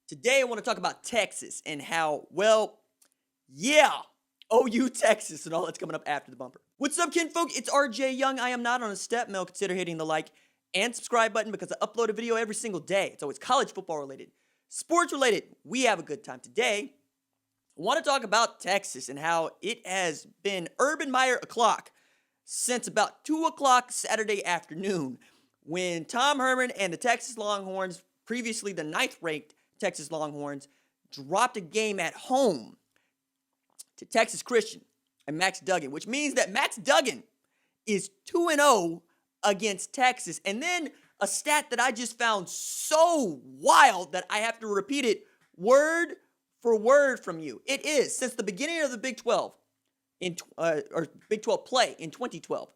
Today, I want to talk about Texas and how, OU Texas and all that's coming up after the bumper. What's up, kinfolk? It's RJ Young. I am not on a step mill. Consider hitting the like and subscribe button because I upload a video every single day. It's always college football related, sports related. We have a good time. Today, I want to talk about Texas and how it has been Urban Meyer o'clock since about 2 o'clock Saturday afternoon when Tom Herman and the Texas Longhorns, previously the 9th-ranked Texas Longhorns, dropped a game at home to Texas Christian and Max Duggan, which means that Max Duggan is 2-0 against Texas. And then a stat that I just found so wild that I have to repeat it word for word from you. It is, since the beginning of the Big 12, or Big 12 play in 2012,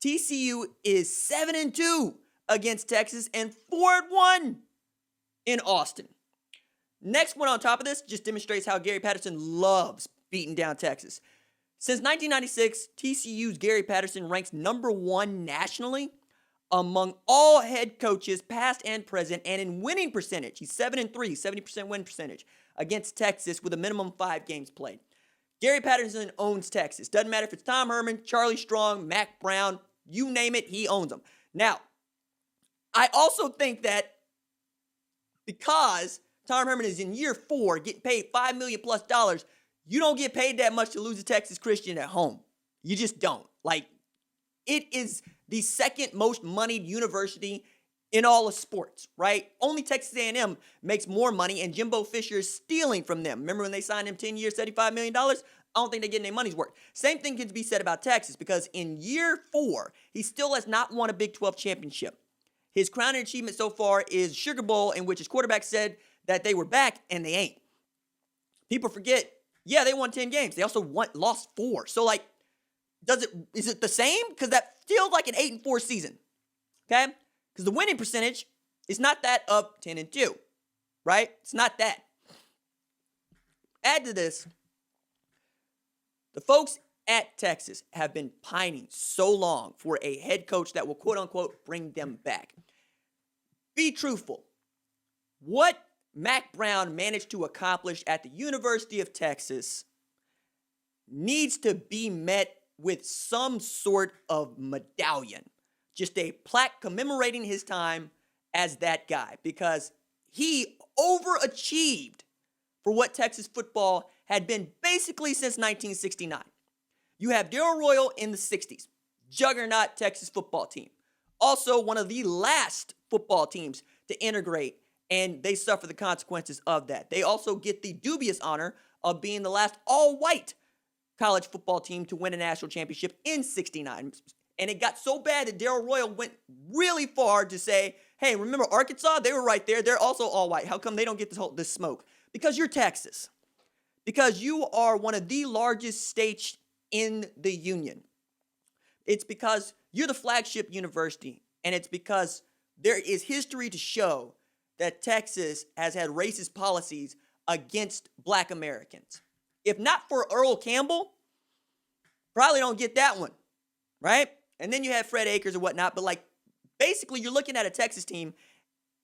TCU is 7-2 against Texas and 4-1 in Austin. Next one on top of this just demonstrates how Gary Patterson loves beating down Texas. Since 1996, TCU's Gary Patterson ranks number 1 nationally among all head coaches, past and present, and in winning percentage. He's 7-3, 70% win percentage against Texas with a minimum 5 games played. Gary Patterson owns Texas. Doesn't matter if it's Tom Herman, Charlie Strong, Mac Brown, you name it, he owns them. Now, I also think that because Tom Herman is in year 4, getting paid $5 million plus, you don't get paid that much to lose to Texas Christian at home. You just don't. Like, it is the second most moneyed university in all of sports, right? Only Texas A&M makes more money, and Jimbo Fisher is stealing from them. Remember when they signed him 10 years, $75 million? I don't think they're getting their money's worth. Same thing can be said about Texas, because in year 4, he still has not won a Big 12 championship. His crowning achievement so far is Sugar Bowl, in which his quarterback said that they were back, and they ain't. People forget, they won 10 games. They also lost 4. So, is it the same? Because that feels like an 8-4 season, okay? Because the winning percentage is not that of 10-2, right? It's not that. Add to this, the folks at Texas have been pining so long for a head coach that will, quote-unquote, bring them back. Be truthful. What Mac Brown managed to accomplish at the University of Texas needs to be met with some sort of medallion. Just a plaque commemorating his time as that guy, because he overachieved for what Texas football had been basically since 1969. You have Darrell Royal in the 60s, juggernaut Texas football team. Also one of the last football teams to integrate, and they suffer the consequences of that. They also get the dubious honor of being the last all-white college football team to win a national championship in 69. And it got so bad that Darrell Royal went really far to say, hey, remember Arkansas? They were right there. They're also all white. How come they don't get this smoke? Because you're Texas. Because you are one of the largest states in the union. It's because you're the flagship university. And it's because there is history to show that Texas has had racist policies against Black Americans. If not for Earl Campbell, probably don't get that one, right? And then you have Fred Akers and whatnot, but basically you're looking at a Texas team,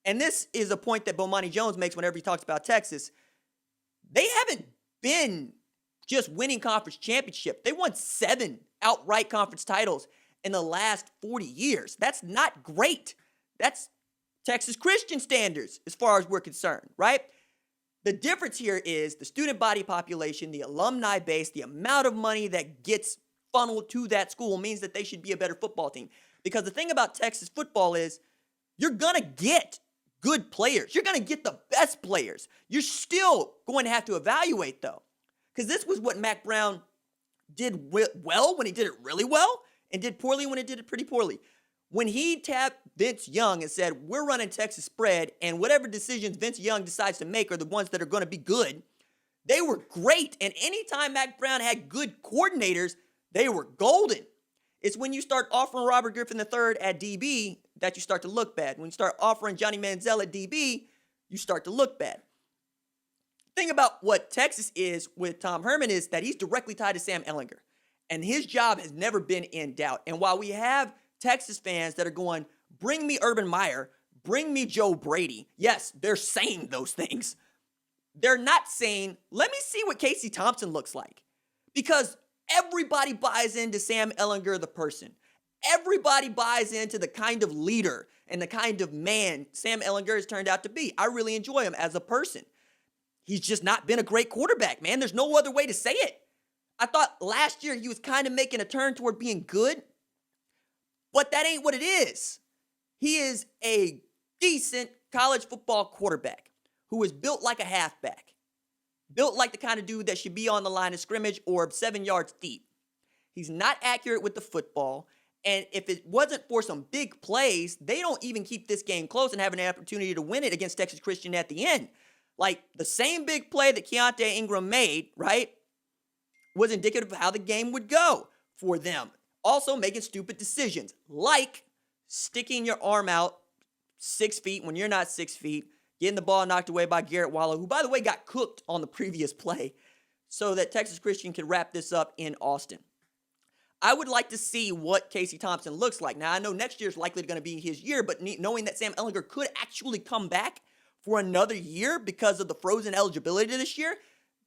and this is a point that Bomani Jones makes whenever he talks about Texas. They haven't been just winning conference championship. They won 7 outright conference titles in the last 40 years. That's not great. That's Texas Christian standards as far as we're concerned, right? The difference here is the student body population, the alumni base, the amount of money that gets funneled to that school means that they should be a better football team. Because the thing about Texas football is you're going to get good players. You're going to get the best players. You're still going to have to evaluate, though. Because this was what Mac Brown did well when he did it really well, and did poorly when he did it pretty poorly. When he tapped Vince Young and said, we're running Texas spread, and whatever decisions Vince Young decides to make are the ones that are going to be good, they were great. And anytime Mac Brown had good coordinators, they were golden. It's when you start offering Robert Griffin III at DB that you start to look bad. When you start offering Johnny Manziel at DB, you start to look bad. The thing about what Texas is with Tom Herman is that he's directly tied to Sam Ehlinger. And his job has never been in doubt. And while we have Texas fans that are going, bring me Urban Meyer, bring me Joe Brady. Yes, they're saying those things. they're not saying, let me see what Casey Thompson looks like. Because everybody buys into Sam Ehlinger, the person. Everybody buys into the kind of leader and the kind of man Sam Ehlinger has turned out to be. I really enjoy him as a person. He's just not been a great quarterback, man. There's no other way to say it. I thought last year he was kind of making a turn toward being good, but that ain't what it is. He is a decent college football quarterback who is built like a halfback, built like the kind of dude that should be on the line of scrimmage or 7 yards deep. He's not accurate with the football, and if it wasn't for some big plays, they don't even keep this game close and have an opportunity to win it against Texas Christian at the end. Like, the same big play that Keontae Ingram made, right, was indicative of how the game would go for them. Also making stupid decisions, like sticking your arm out 6 feet when you're not 6 feet, getting the ball knocked away by Garrett Wallow, who, by the way, got cooked on the previous play, so that Texas Christian could wrap this up in Austin. I would like to see what Casey Thompson looks like. Now, I know next year is likely going to be his year, but knowing that Sam Ehlinger could actually come back for another year because of the frozen eligibility this year,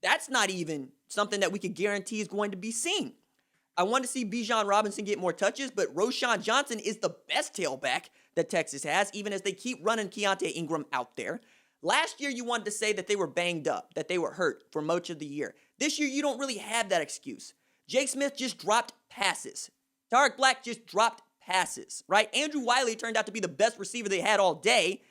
that's not even something that we could guarantee is going to be seen. I want to see Bijan Robinson get more touches, but Roschon Johnson is the best tailback that Texas has, even as they keep running Keontae Ingram out there. Last year, you wanted to say that they were banged up, that they were hurt for much of the year. This year, you don't really have that excuse. Jake Smith just dropped passes. Tarek Black just dropped passes, right? Andrew Wiley turned out to be the best receiver they had all day,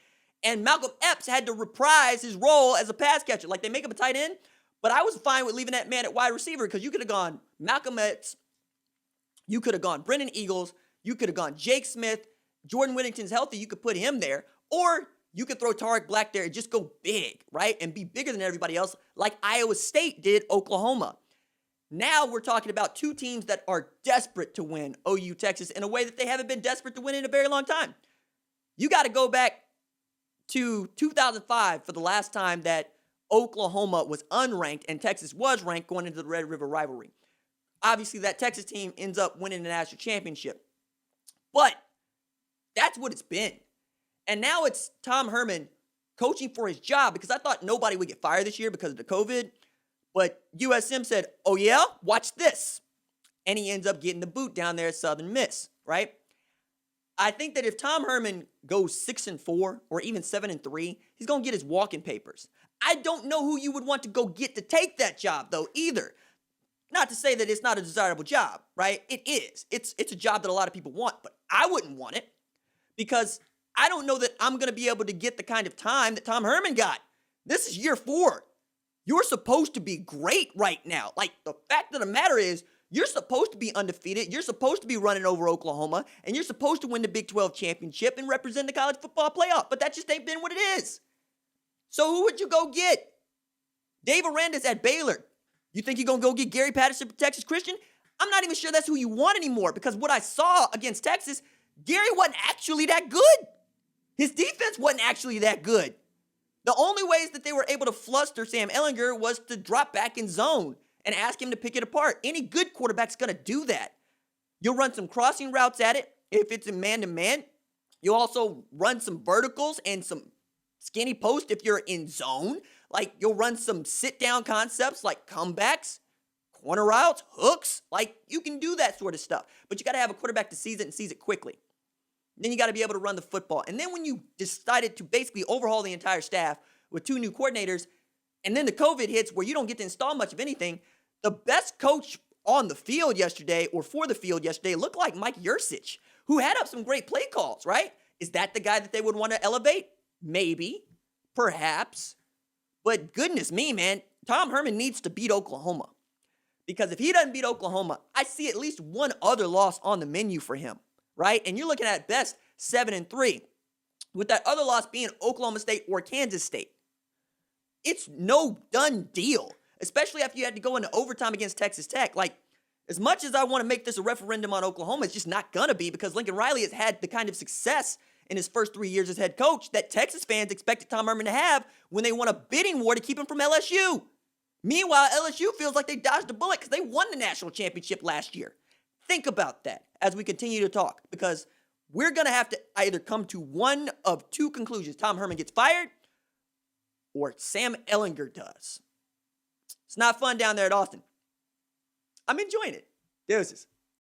and Malcolm Epps had to reprise his role as a pass catcher. Like, they make him a tight end, but I was fine with leaving that man at wide receiver because you could have gone Malcolm Epps, you could have gone Brendan Eagles, you could have gone Jake Smith. Jordan Whittington's healthy, you could put him there, or you could throw Tarek Black there and just go big, right? And be bigger than everybody else like Iowa State did Oklahoma. Now we're talking about two teams that are desperate to win OU Texas in a way that they haven't been desperate to win in a very long time. You got to go back to 2005 for the last time that Oklahoma was unranked and Texas was ranked going into the Red River rivalry. Obviously, that Texas team ends up winning the national championship. But that's what it's been. And now it's Tom Herman coaching for his job, because I thought nobody would get fired this year because of the COVID. But USM said, oh yeah, watch this. And he ends up getting the boot down there at Southern Miss, right? I think that if Tom Herman goes 6-4 or even 7-3, he's going to get his walking papers. I don't know who you would want to go get to take that job, though, either. Not to say that it's not a desirable job, right? It is. It's a job that a lot of people want, but I wouldn't want it because I don't know that I'm going to be able to get the kind of time that Tom Herman got. This is year 4. You're supposed to be great right now. Like, the fact of the matter is, you're supposed to be undefeated. You're supposed to be running over Oklahoma, and you're supposed to win the Big 12 championship and represent the college football playoff. But that just ain't been what it is. So who would you go get? Dave Aranda's at Baylor. You think you're going to go get Gary Patterson for Texas Christian? I'm not even sure that's who you want anymore, because what I saw against Texas, Gary wasn't actually that good. His defense wasn't actually that good. The only ways that they were able to fluster Sam Ehlinger was to drop back in zone and ask him to pick it apart. Any good quarterback's going to do that. You'll run some crossing routes at it if it's in man-to-man. You'll also run some verticals and some skinny post if you're in zone. Like, you'll run some sit-down concepts like comebacks, corner routes, hooks. Like, you can do that sort of stuff. But you got to have a quarterback to seize it and seize it quickly. Then you got to be able to run the football. And then when you decided to basically overhaul the entire staff with 2 new coordinators, and then the COVID hits where you don't get to install much of anything, the best coach on the field yesterday, or for the field yesterday, looked like Mike Yurcich, who had up some great play calls, right? Is that the guy that they would want to elevate? Maybe. Perhaps. But goodness me, man, Tom Herman needs to beat Oklahoma. Because if he doesn't beat Oklahoma, I see at least one other loss on the menu for him. Right? And you're looking at best 7-3, with that other loss being Oklahoma State or Kansas State. It's no done deal, especially after you had to go into overtime against Texas Tech. Like, as much as I want to make this a referendum on Oklahoma, it's just not going to be, because Lincoln Riley has had the kind of success in his first 3 years as head coach that Texas fans expected Tom Herman to have when they won a bidding war to keep him from LSU. Meanwhile, LSU feels like they dodged a bullet because they won the national championship last year. Think about that as we continue to talk, because we're going to have to either come to one of 2 conclusions. Tom Herman gets fired, or Sam Ehlinger does. It's not fun down there at Austin. I'm enjoying it. Deuces.